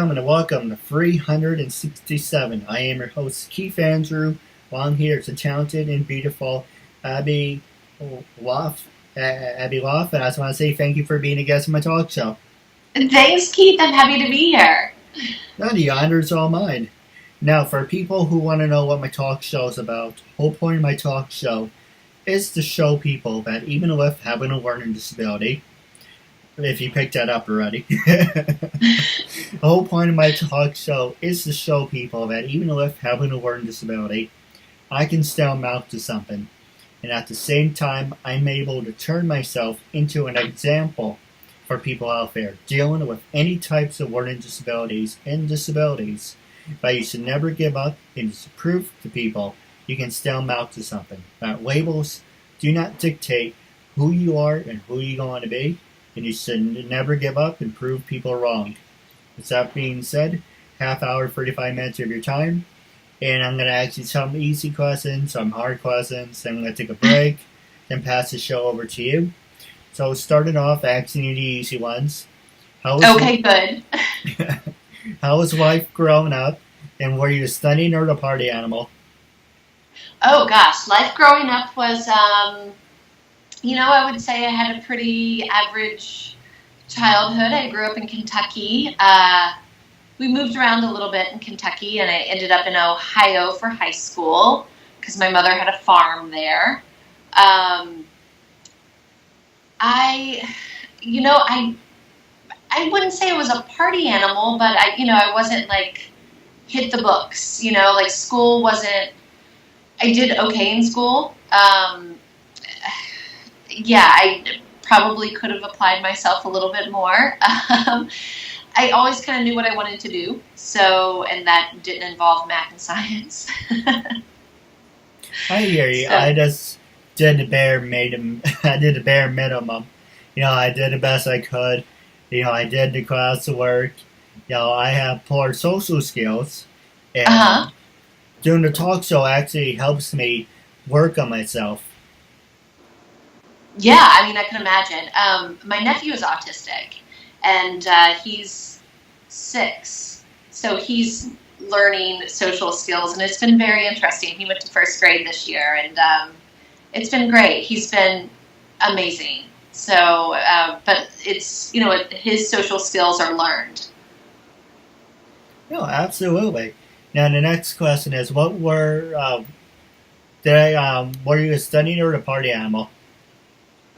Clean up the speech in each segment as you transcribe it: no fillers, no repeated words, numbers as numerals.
gentlemen, welcome to 367. I am your host, Keith Andrew. Well, I'm here. It's a talented and beautiful Abby Wathen. Abby Wathen, and I just want to say thank you for being a guest on my talk show. Thanks, Keith. I'm happy to be here. No, the honor is all mine. Now, for people who want to know what my talk show is about, the whole point of my talk show is to show people that even with having a learning disability, if you picked that up already, the whole point of my talk show is to show people that even with having a learning disability, I can still amount to something. And at the same time, I'm able to turn myself into an example for people out there dealing with any types of learning disabilities and disabilities. But you should never give up, and it's proof to people you can still amount to something. That labels do not dictate who you are and who you're going to be, and you should never give up and prove people wrong. With that being said, half hour, 35 minutes of your time, and I'm going to ask you some easy questions, some hard questions, then I'm going to take a break, then pass the show over to you. So starting off, asking you the easy ones. Good. How was life growing up, and were you a stunning or a party animal? Oh, gosh. Life growing up was, I would say I had a pretty average childhood. I grew up in Kentucky. We moved around a little bit in Kentucky, and I ended up in Ohio for high school because my mother had a farm there. I wouldn't say I was a party animal, but I wasn't like hit the books, like school wasn't, I did okay in school. I probably could have applied myself a little bit more. I always kind of knew what I wanted to do, and that didn't involve math and science. I hear you. So, I just did the bare minimum. I did the bare minimum. I did the best I could. I did the classwork. I have poor social skills. And doing the talk show actually helps me work on myself. Yeah, I can imagine. My nephew is autistic, and he's 6. So he's learning social skills, and it's been very interesting. He went to first grade this year, and it's been great. He's been amazing. So, but it's, his social skills are learned. No, absolutely. Now, the next question is, were you a stunning or a party animal?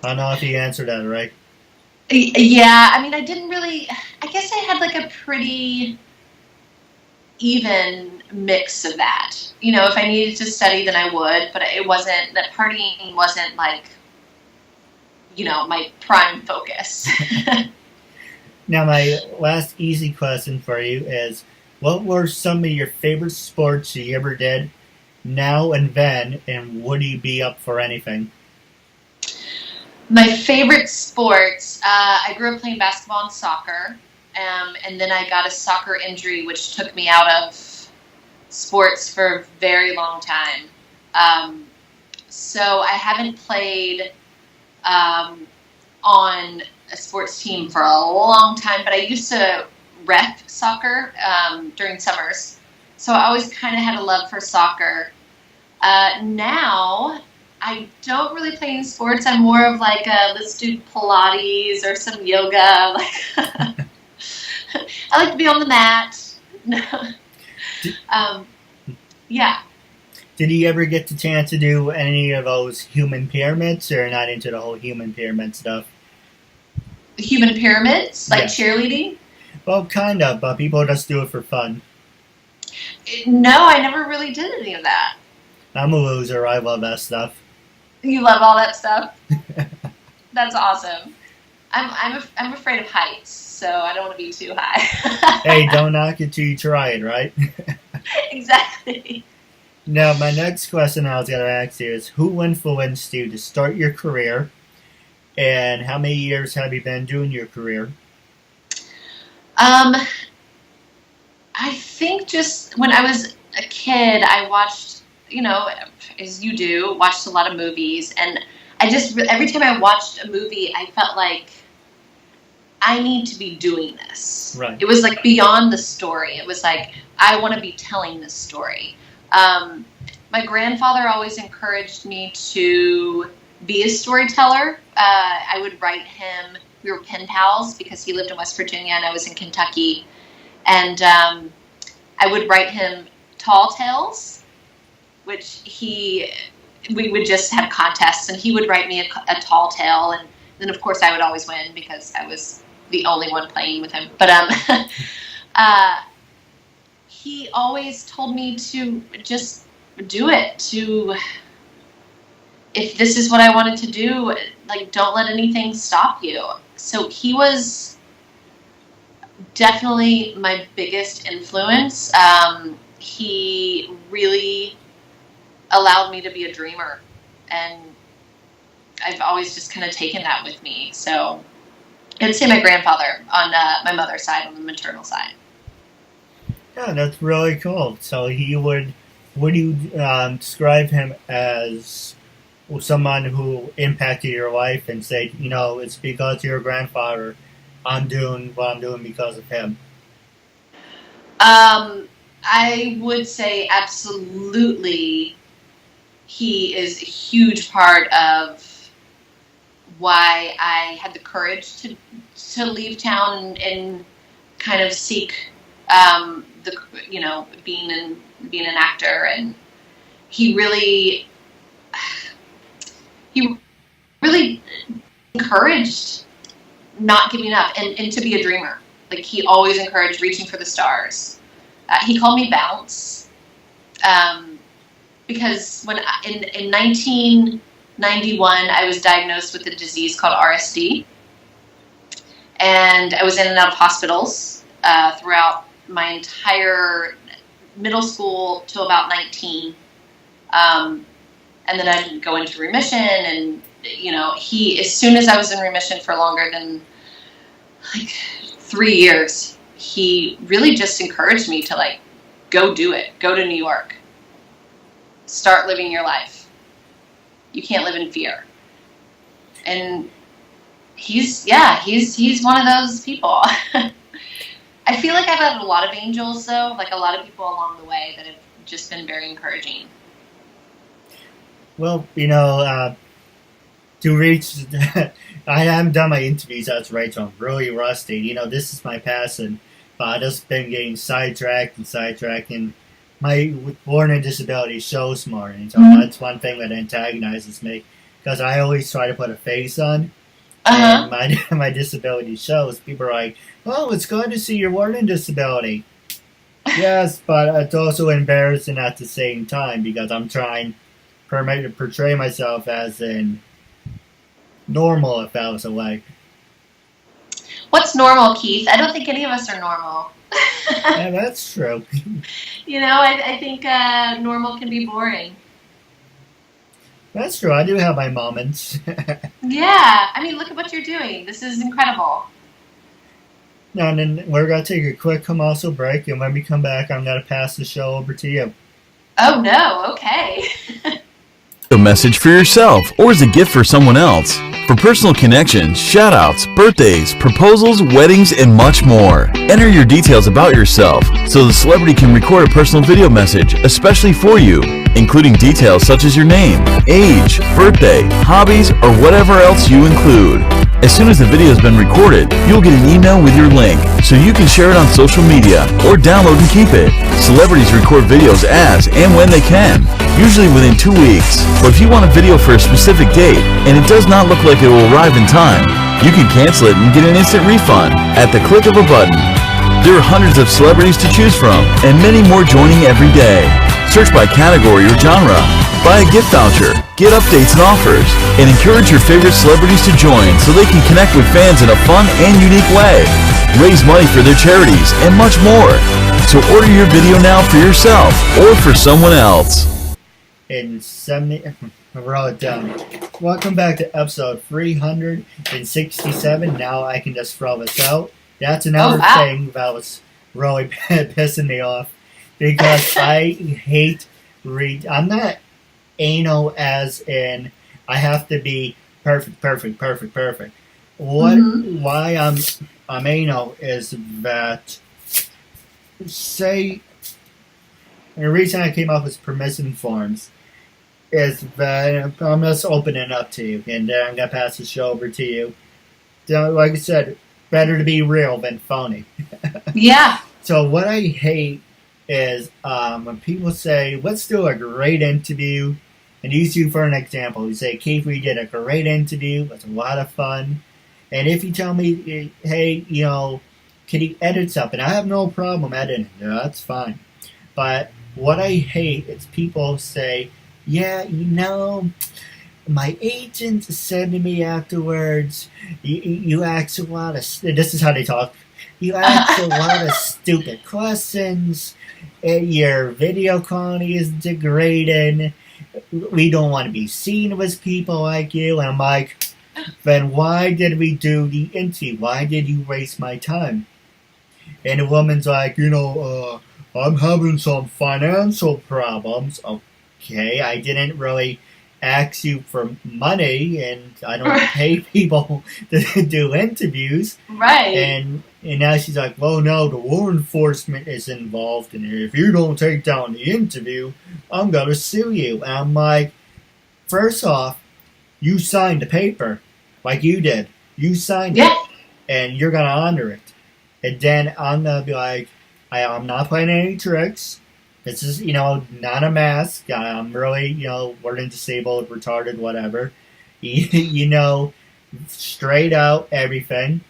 I don't know if you answered that right. Yeah, I didn't really, I guess I had like a pretty even mix of that. If I needed to study, then I would, but it wasn't, that partying wasn't like, my prime focus. Now, my last easy question for you is, what were some of your favorite sports you ever did now and then, and would you be up for anything? My favorite sports, I grew up playing basketball and soccer, and then I got a soccer injury, which took me out of sports for a very long time. So I haven't played on a sports team for a long time, but I used to rep soccer during summers. So I always kind of had a love for soccer. Now, I don't really play any sports. I'm more of like let's do Pilates or some yoga. I like to be on the mat. Yeah. Did you ever get the chance to do any of those human pyramids, or not into the whole human pyramid stuff? Human pyramids? Like cheerleading? Well, kind of, but people just do it for fun. No, I never really did any of that. I'm a loser. I love that stuff. You love all that stuff? That's awesome. I'm afraid of heights, so I don't want to be too high. Hey, don't knock it till you try it, right? Exactly. Now, my next question I was going to ask you is, who influenced you to start your career, and how many years have you been doing your career? I think just when I was a kid, I watched, as you do, watched a lot of movies, and I just, every time I watched a movie, I felt like I need to be doing this. Right. It was like beyond the story. It was like, I want to be telling this story. My grandfather always encouraged me to be a storyteller. I would write him, we were pen pals because he lived in West Virginia and I was in Kentucky. And I would write him tall tales, which we would just have contests, and he would write me a tall tale, and then of course I would always win because I was the only one playing with him. But he always told me to just do it. If this is what I wanted to do, like, don't let anything stop you. So he was definitely my biggest influence. He really allowed me to be a dreamer, and I've always just kind of taken that with me. So I'd say my grandfather on my mother's side, on the maternal side. Yeah, that's really cool. So would you describe him as someone who impacted your life and say, it's because of your grandfather, I'm doing what I'm doing because of him? I would say absolutely. He is a huge part of why I had the courage to leave town and kind of seek being an actor. And he really encouraged not giving up and to be a dreamer. Like, he always encouraged reaching for the stars. He called me Bounce. Because when in 1991, I was diagnosed with a disease called RSD, and I was in and out of hospitals throughout my entire middle school to about 19, and then I'd go into remission. And as soon as I was in remission for longer than like 3 years, he really just encouraged me to go do it, go to New York. Start living your life. You can't live in fear. And he's one of those people. I feel like I've had a lot of angels, though, like a lot of people along the way that have just been very encouraging. Well, to reach, I haven't done my interviews as right, so I'm really rusty. This is my passion, but I've just been getting sidetracked, and my learning disability shows more, and so that's one thing that antagonizes me, because I always try to put a face on, and my disability shows. People are like, "Oh, it's good to see your learning disability." Yes, but it's also embarrassing at the same time, because I'm trying to portray myself as in normal, if that was a way. What's normal, Keith? I don't think any of us are normal. Yeah, that's true. I think normal can be boring. That's true. I do have my moments. Yeah. I mean, look at what you're doing. This is incredible. Now, and then we're going to take a quick commercial break, and when we come back, I'm going to pass the show over to you. Oh, no. Okay. A message for yourself or as a gift for someone else. For personal connections, shout-outs, birthdays, proposals, weddings, and much more. Enter your details about yourself so the celebrity can record a personal video message especially for you, including details such as your name, age, birthday, hobbies, or whatever else you include. As soon as the video has been recorded, you'll get an email with your link so you can share it on social media or download and keep it. Celebrities record videos as and when they can, usually within 2 weeks. But if you want a video for a specific date and it does not look like it will arrive in time, you can cancel it and get an instant refund at the click of a button. There are hundreds of celebrities to choose from and many more joining every day. Search by category or genre, buy a gift voucher, get updates and offers, and encourage your favorite celebrities to join so they can connect with fans in a fun and unique way. Raise money for their charities and much more. So order your video now for yourself or for someone else. We're all done. Welcome back to episode 367. Now I can just throw this out. That's another thing that was really pissing me off, because I hate I'm not anal as in I have to be perfect. why I'm anal is that, say, and the reason I came up with permission forms is that I'm just opening up to you, and then I'm gonna pass the show over to you. So, like I said, better to be real than phony. Yeah. So what I hate is when people say, "Let's do a great interview," and use you for an example. You say, "Keith, we did a great interview. It was a lot of fun." And if you tell me, "Hey, can you edit something?" I have no problem editing. Yeah, that's fine. But what I hate is people say, "Yeah, my agent said to me afterwards, you asked a lot of..." This is how they talk. "You asked a lot of stupid questions. Your video quality is degraded. We don't want to be seen with people like you." And I'm like, then why did we do the interview? Why did you waste my time? And the woman's like, "I'm having some financial problems." Okay, I didn't really ask you for money, and I don't pay people to do interviews. Right. And now she's like, "Well, no, the law enforcement is involved in it. If you don't take down the interview, I'm gonna sue you." And I'm like, first off, you signed the paper, like you did. You signed it, and you're gonna honor it. And then I'm gonna be like, I'm not playing any tricks. This is, not a mask. I'm really, learning disabled, retarded, whatever. Straight out everything.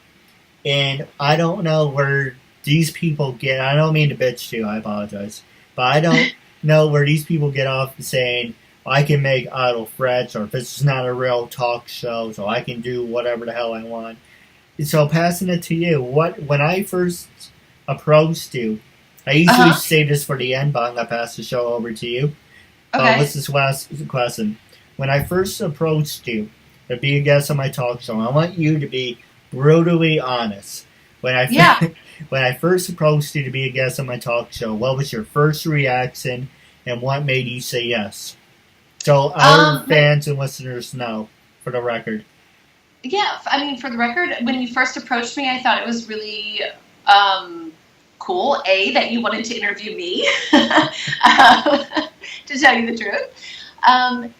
And I don't know where these people get, I don't mean to bitch you, I apologize. But I don't know where these people get off saying, "I can make idle threats," or "This is not a real talk show, so I can do whatever the hell I want." So passing it to you, when I first approached you, I usually say this for the end, but I'm going to pass the show over to you. Okay. What's this last question? When I first approached you to be a guest on my talk show, I want you to be brutally honest. When I first approached you to be a guest on my talk show, what was your first reaction, and what made you say yes? So our fans and listeners know, for the record. Yeah, for the record, when you first approached me, I thought it was really cool, that you wanted to interview me, to tell you the truth. And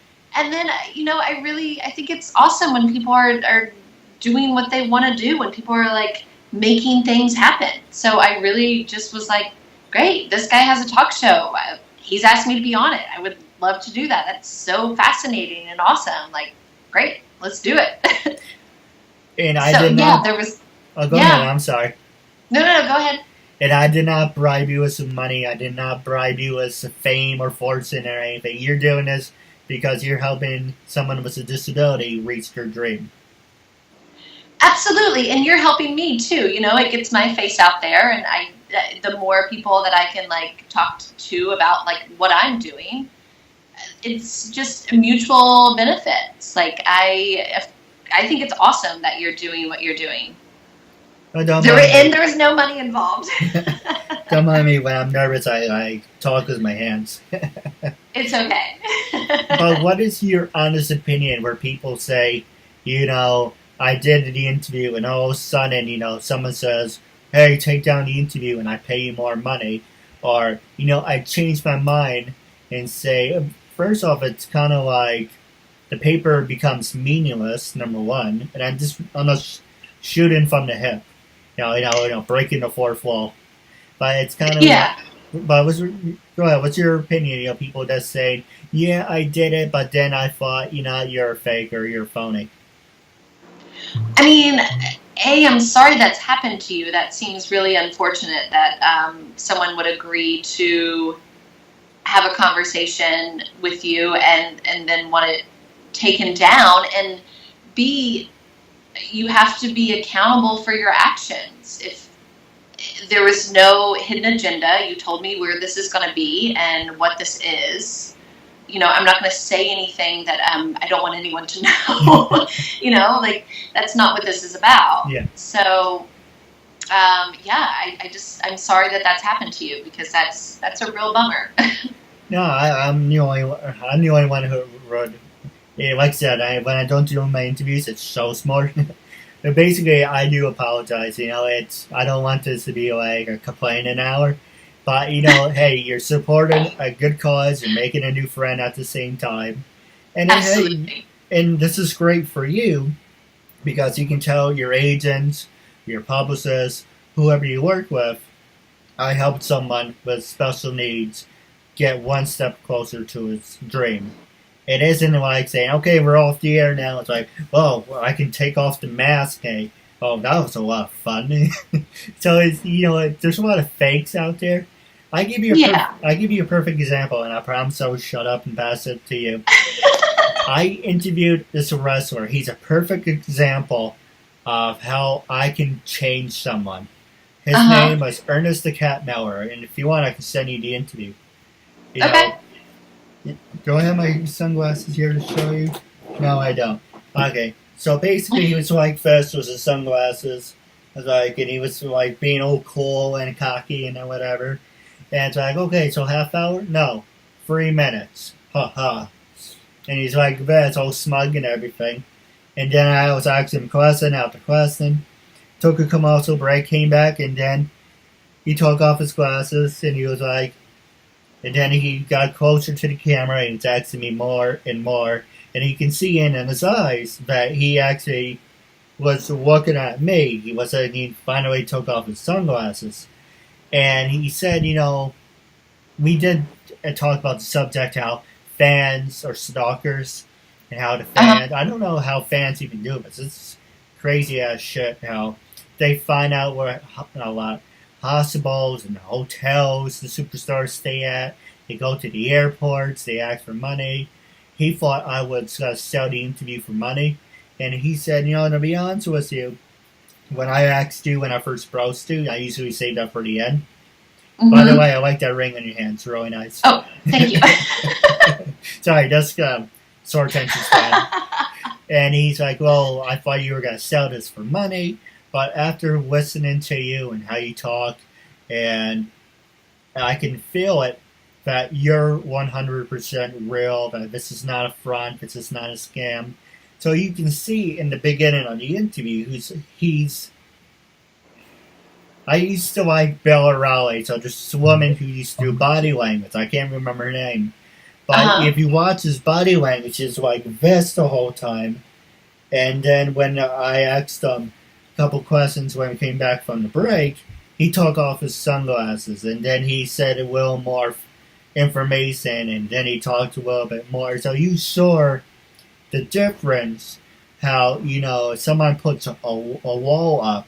then, I think it's awesome when people are doing what they want to do, when people are, like, making things happen. So I really just was like, great, this guy has a talk show. He's asked me to be on it. I would love to do that. That's so fascinating and awesome. Like, great, let's do it. And I did not... there was... Oh, go ahead, I'm sorry. No, go ahead. And I did not bribe you with some money. I did not bribe you with some fame or fortune or anything. You're doing this because you're helping someone with a disability reach their dream. Absolutely, and you're helping me too. It gets my face out there, and the more people that I can talk to about what I'm doing, it's just mutual benefits. I think it's awesome that you're doing what you're doing. There's no money involved. Don't mind me. When I'm nervous, I talk with my hands. It's okay. But what is your honest opinion where people say, I did the interview, and all of a sudden, someone says, "Hey, take down the interview and I pay you more money." Or, I changed my mind and say, first off, it's kind of like the paper becomes meaningless, number one, and I'm just shooting from the hip. Breaking the fourth wall. But it's kind of but go ahead. What's your opinion? People that say, "Yeah, I did it, but then I thought, you're a fake or you're phony." I'm sorry that's happened to you. That seems really unfortunate that someone would agree to have a conversation with you and then want it taken down. And B, you have to be accountable for your actions. If there was no hidden agenda, you told me where this is going to be and what this is. I'm not going to say anything that I don't want anyone to know. That's not what this is about. Yeah. So, I'm sorry that that's happened to you, because that's a real bummer. No, I'm the only one who wrote. Yeah, like I said, when I don't do my interviews, it's so smart. Basically, I do apologize. I don't want this to be like a complaining hour, but hey, you're supporting a good cause. You're making a new friend at the same time, and then, Absolutely. and this is great for you because you can tell your agents, your publicists, whoever you work with, I helped someone with special needs get one step closer to his dream. It isn't like saying, okay, we're off the air now. It's like, oh, well, I can take off the mask. Hey, oh, that was a lot of fun. So there's a lot of fakes out there. I give you a perfect example, and I promise I will shut up and pass it to you. I interviewed this wrestler. He's a perfect example of how I can change someone. His name was Ernest the Cat Miller, and if you want, I can send you the interview. Okay. Do I have my sunglasses here to show you? No, I don't. Okay, so basically he was like this with his sunglasses. And he was like being all cool and cocky and whatever. And it's like, okay, so half hour? No, 3 minutes. Ha ha. And he's like this, all smug and everything. And then I was asking him question after question. Took a commercial break, came back, and then he took off his glasses and he was like, and then he got closer to the camera and he's asking me more and more. And you can see in his eyes that he actually was looking at me. He finally took off his sunglasses. And he said, we did talk about the subject, how fans are stalkers. And how the fans, I don't know how fans even do this. It's crazy ass shit how they find out where a lot hospitals and hotels the superstars stay at. They go to the airports. They ask for money. He thought I would sell the interview for money. And he said, to be honest with you, when I asked you when I first browsed you, I usually save that for the end. Mm-hmm. By the way, I like that ring on your hand. It's really nice. Oh, thank you. Sorry, that's sore attention span. And he's like, well, I thought you were going to sell this for money. But after listening to you and how you talk, and I can feel it, that you're 100% real, that this is not a front, this is not a scam. So you can see in the beginning of the interview, I used to like Bella Raleigh, so this woman who used to do body language. I can't remember her name. But if you watch his body language, it's like this the whole time. And then when I asked him a couple questions when we came back from the break, he took off his sunglasses, and then he said a little more information, and then he talked a little bit more. So you saw the difference, how, if someone puts a wall up,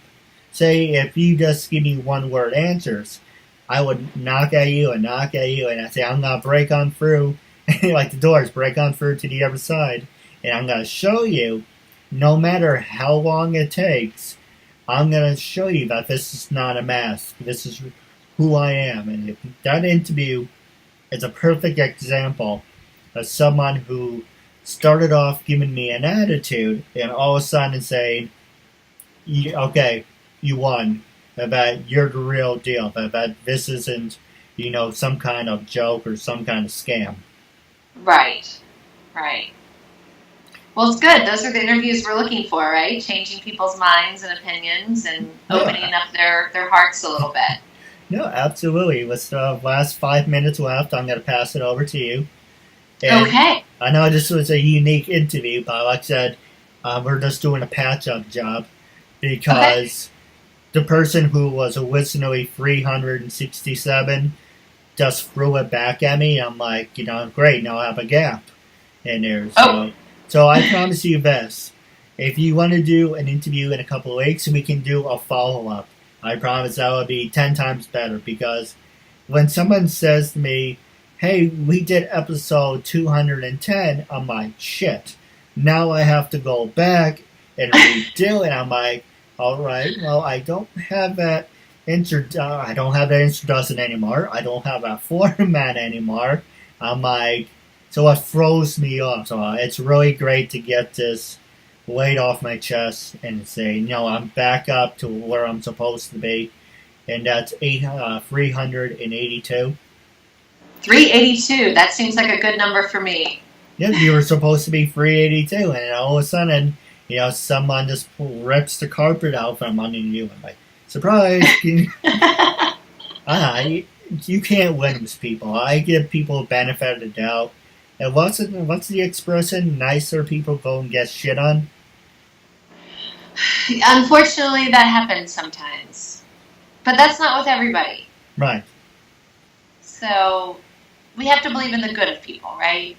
say if you just give me one word answers, I would knock at you, and I say, I'm going to break on through, like the doors, break on through to the other side, and I'm going to show you, no matter how long it takes, I'm going to show you that this is not a mask. This is who I am. And if that interview is a perfect example of someone who started off giving me an attitude and all of a sudden saying, okay, you won. That you're the real deal. That this isn't, some kind of joke or some kind of scam. Right. Well, it's good. Those are the interviews we're looking for, right? Changing people's minds and opinions and opening up their hearts a little bit. No, absolutely. With the last 5 minutes left, I'm going to pass it over to you. And okay. I know this was a unique interview, but like I said, we're just doing a patch-up job because the person who was originally 367 just threw it back at me. I'm like, great, now I have a gap in there. So I promise you this. If you want to do an interview in a couple of weeks, we can do a follow-up. I promise that will be 10 times better, because when someone says to me, hey, we did episode 210, I'm like, shit. Now I have to go back and redo it. I'm like, all right, well, I don't have that introduction anymore. I don't have that format anymore. I'm like, so it throws me off. So it's really great to get this weight off my chest and say, I'm back up to where I'm supposed to be. And that's 382. 382. That seems like a good number for me. Yeah, you were supposed to be 382, and all of a sudden Someone just rips the carpet out from under you and like, surprise! You can't win with people. I give people a benefit of the doubt. And what's the expression? Nicer people go and get shit on? Unfortunately, that happens sometimes. But that's not with everybody. Right. So, we have to believe in the good of people, right?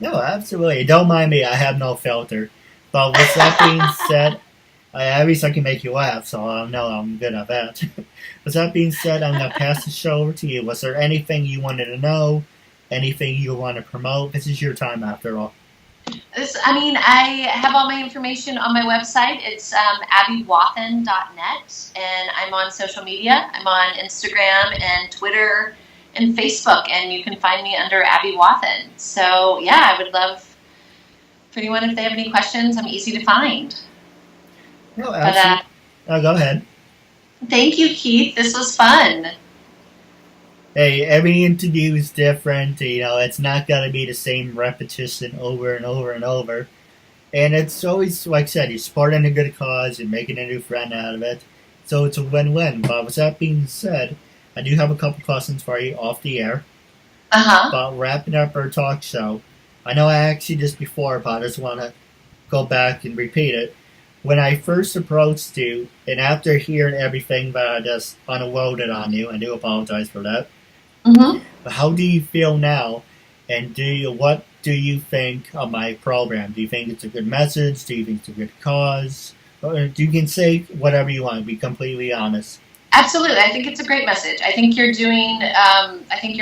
No, absolutely. Don't mind me. I have no filter. But with that being said, at least I can make you laugh, so I know I'm good at that. With that being said, I'm going to pass the show over to you. Was there anything you wanted to know? Anything you want to promote? This is your time, after all. I have all my information on my website. It's abibwathen.net, and I'm on social media. I'm on Instagram and Twitter and Facebook, and you can find me under Abby Wathen. So, yeah, I would love for anyone, if they have any questions, I'm easy to find. No, absolutely. Go ahead. Thank you, Keith. This was fun. Hey, every interview is different. It's not going to be the same repetition over and over and over. And it's always, like I said, you're supporting a good cause and making a new friend out of it. So it's a win-win. But with that being said, I do have a couple questions for you off the air. About wrapping up our talk show. I know I asked you this before, but I just want to go back and repeat it. When I first approached you, and after hearing everything that I just unloaded on you, I do apologize for that. But how do you feel now? And what do you think of my program? Do you think it's a good message? Do you think it's a good cause? Or you can say whatever you want. Be completely honest. Absolutely. I think it's a great message. I think you're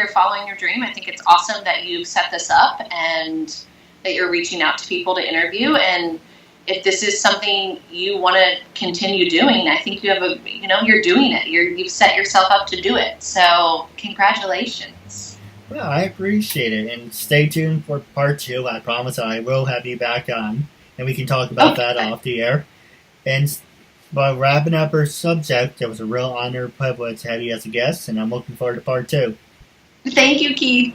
following your dream. I think it's awesome that you set this up and that you're reaching out to people to interview. And if this is something you want to continue doing, I think you have you're doing it. You've set yourself up to do it. So congratulations. Well, I appreciate it. And stay tuned for part 2. I promise I will have you back on. And we can talk about that off the air. And by wrapping up our subject, it was a real honor and privilege to have you as a guest. And I'm looking forward to part 2. Thank you, Keith.